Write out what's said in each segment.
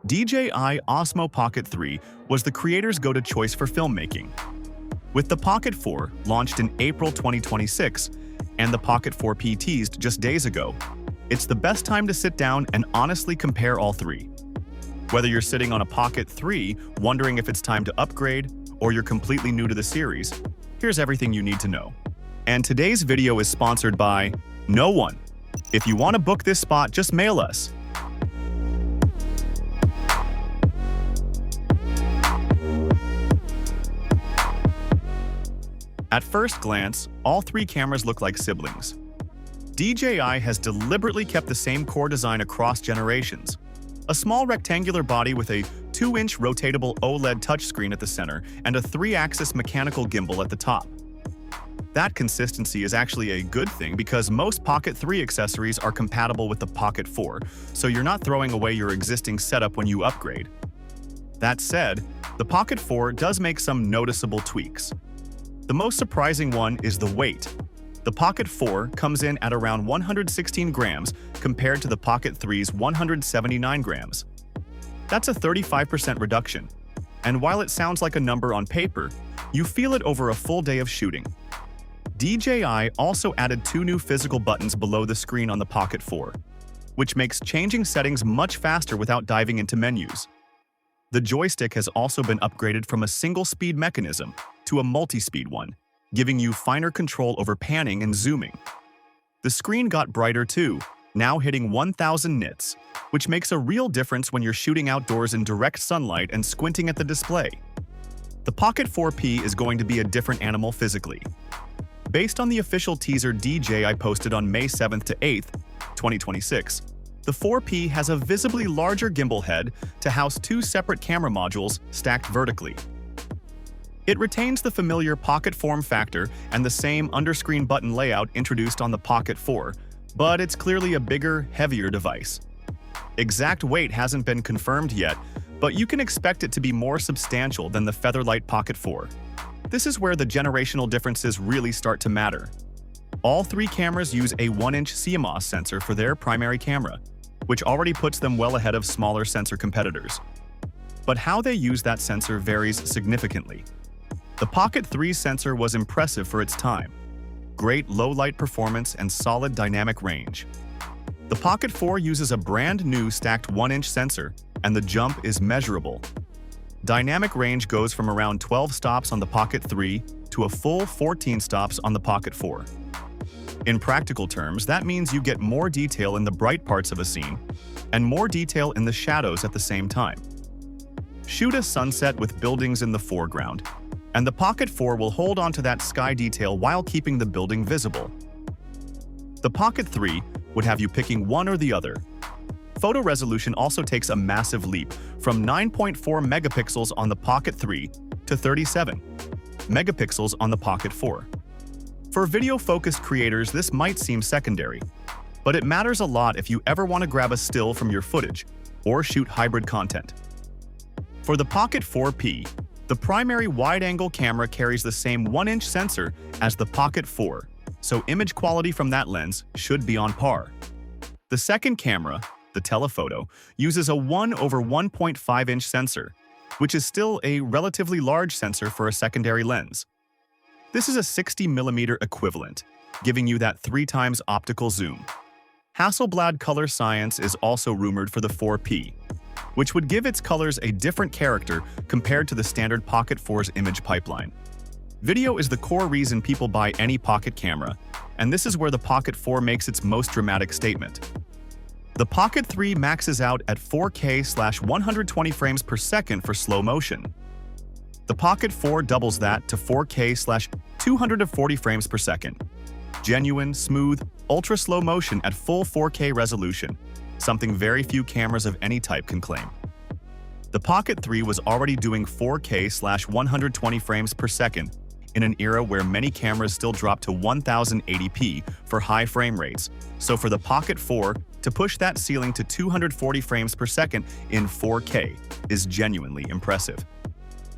DJI Osmo Pocket 3 was the creator's go-to choice for filmmaking. With the Pocket 4 launched in April 2026 and the Pocket 4P teased just days ago, it's the best time to sit down and honestly compare all three. Whether you're sitting on a Pocket 3 wondering if it's time to upgrade, or you're completely new to the series, here's everything you need to know. And today's video is sponsored by no one. If you want to book this spot, just mail us. At first glance, all three cameras look like siblings. DJI has deliberately kept the same core design across generations. A small rectangular body with a 2-inch rotatable OLED touchscreen at the center and a 3-axis mechanical gimbal at the top. That consistency is actually a good thing because most Pocket 3 accessories are compatible with the Pocket 4, so you're not throwing away your existing setup when you upgrade. That said, the Pocket 4 does make some noticeable tweaks. The most surprising one is the weight. The Pocket 4 comes in at around 116 grams compared to the Pocket 3's 179 grams. That's a 35% reduction. And while it sounds like a number on paper, you feel it over a full day of shooting. DJI also added 2 new physical buttons below the screen on the Pocket 4, which makes changing settings much faster without diving into menus. The joystick has also been upgraded from a single-speed mechanism to a multi-speed one, giving you finer control over panning and zooming. The screen got brighter too, now hitting 1000 nits, which makes a real difference when you're shooting outdoors in direct sunlight and squinting at the display. The Pocket 4P is going to be a different animal physically. Based on the official teaser DJI posted on May 7th to 8th, 2026, the 4P has a visibly larger gimbal head to house 2 separate camera modules stacked vertically. It retains the familiar Pocket form factor and the same underscreen button layout introduced on the Pocket 4, but it's clearly a bigger, heavier device. Exact weight hasn't been confirmed yet, but you can expect it to be more substantial than the Featherlight Pocket 4. This is where the generational differences really start to matter. All three cameras use a 1-inch CMOS sensor for their primary camera, which already puts them well ahead of smaller sensor competitors. But how they use that sensor varies significantly. The Pocket 3's sensor was impressive for its time. Great low-light performance and solid dynamic range. The Pocket 4 uses a brand new stacked 1-inch sensor, and the jump is measurable. Dynamic range goes from around 12 stops on the Pocket 3 to a full 14 stops on the Pocket 4. In practical terms, that means you get more detail in the bright parts of a scene and more detail in the shadows at the same time. Shoot a sunset with buildings in the foreground, and the Pocket 4 will hold on to that sky detail while keeping the building visible. The Pocket 3 would have you picking one or the other. Photo resolution also takes a massive leap from 9.4 megapixels on the Pocket 3 to 37 megapixels on the Pocket 4. For video-focused creators, this might seem secondary, but it matters a lot if you ever want to grab a still from your footage or shoot hybrid content. For the Pocket 4P, the primary wide-angle camera carries the same 1-inch sensor as the Pocket 4, so image quality from that lens should be on par. The second camera, the telephoto, uses a 1/1.5-inch sensor, which is still a relatively large sensor for a secondary lens. This is a 60mm equivalent, giving you that 3 times optical zoom. Hasselblad color science is also rumored for the 4P, which would give its colors a different character compared to the standard Pocket 4's image pipeline. Video is the core reason people buy any Pocket camera, and this is where the Pocket 4 makes its most dramatic statement. The Pocket 3 maxes out at 4K/120 frames per second for slow motion. The Pocket 4 doubles that to 4K/240 frames per second. Genuine, smooth, ultra-slow motion at full 4K resolution, something very few cameras of any type can claim. The Pocket 3 was already doing 4K/120 frames per second in an era where many cameras still drop to 1080p for high frame rates, so for the Pocket 4 to push that ceiling to 240 frames per second in 4K is genuinely impressive.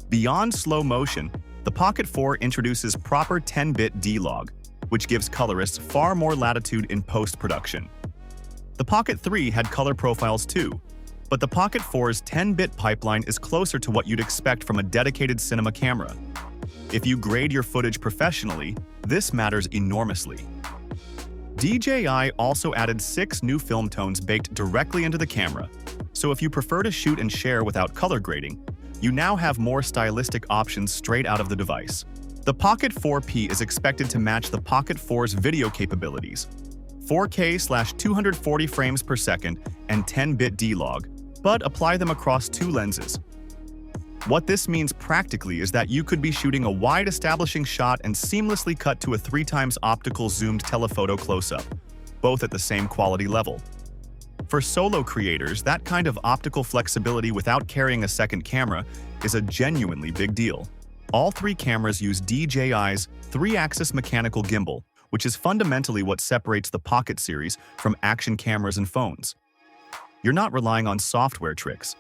Beyond slow motion, the Pocket 4 introduces proper 10-bit D-Log, which gives colorists far more latitude in post-production. The Pocket 3 had color profiles too, But the Pocket 4's 10-bit pipeline is closer to what you'd expect from a dedicated cinema camera. If you grade your footage professionally, this matters enormously. DJI also added 6 new film tones baked directly into the camera, so if you prefer to shoot and share without color grading, you now have more stylistic options straight out of the device. The Pocket 4P is expected to match the Pocket 4's video capabilities, 4K/240 frames per second and 10-bit D-Log, but apply them across 2 lenses. What this means practically is that you could be shooting a wide establishing shot and seamlessly cut to a 3x optical zoomed telephoto close-up, both at the same quality level. For solo creators, that kind of optical flexibility without carrying a second camera is a genuinely big deal. All 3 cameras use DJI's 3-axis mechanical gimbal, which is fundamentally what separates the Pocket series from action cameras and phones. You're not relying on software tricks.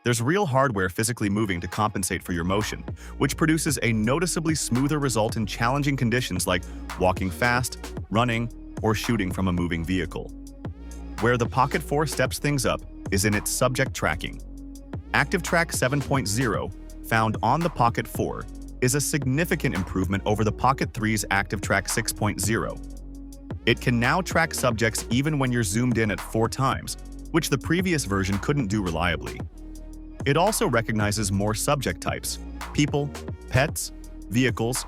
There's real hardware physically moving to compensate for your motion, which produces a noticeably smoother result in challenging conditions like walking fast, running, or shooting from a moving vehicle. Where the Pocket 4 steps things up is in its subject tracking. Active Track 7.0, found on the Pocket 4, is a significant improvement over the Pocket 3's Active Track 6.0. It can now track subjects even when you're zoomed in at 4 times, which the previous version couldn't do reliably. It also recognizes more subject types, people, pets, vehicles,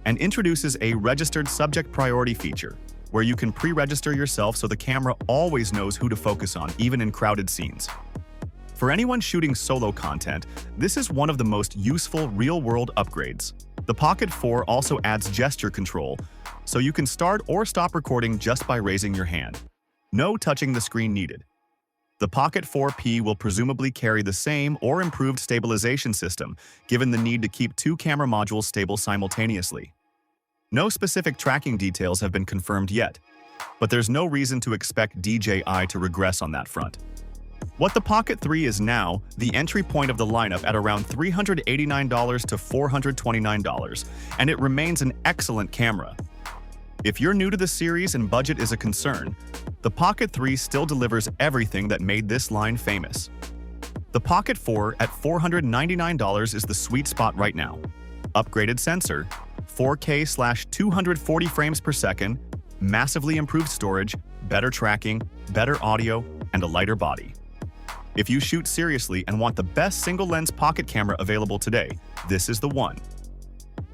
and introduces a registered subject priority feature, where you can pre-register yourself so the camera always knows who to focus on, even in crowded scenes. For anyone shooting solo content, this is one of the most useful real-world upgrades. The Pocket 4 also adds gesture control, so you can start or stop recording just by raising your hand. No touching the screen needed. The Pocket 4P will presumably carry the same or improved stabilization system, given the need to keep 2 camera modules stable simultaneously. No specific tracking details have been confirmed yet, but there's no reason to expect DJI to regress on that front. What the Pocket 3 is now, the entry point of the lineup at around $389 to $429, and it remains an excellent camera. If you're new to the series and budget is a concern, the Pocket 3 still delivers everything that made this line famous. The Pocket 4 at $499 is the sweet spot right now. Upgraded sensor, 4K/240 frames per second, massively improved storage, better tracking, better audio, and a lighter body. If you shoot seriously and want the best single-lens pocket camera available today, this is the one.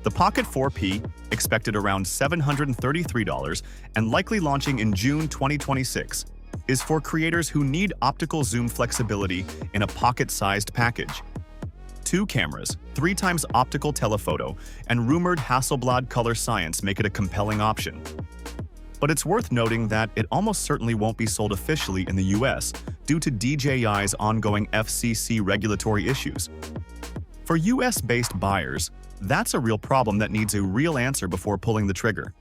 The Pocket 4P, expected around $733 and likely launching in June 2026, is for creators who need optical zoom flexibility in a pocket-sized package. 2 cameras, 3x optical telephoto, and rumored Hasselblad color science make it a compelling option. But it's worth noting that it almost certainly won't be sold officially in the US due to DJI's ongoing FCC regulatory issues. For US-based buyers, that's a real problem that needs a real answer before pulling the trigger.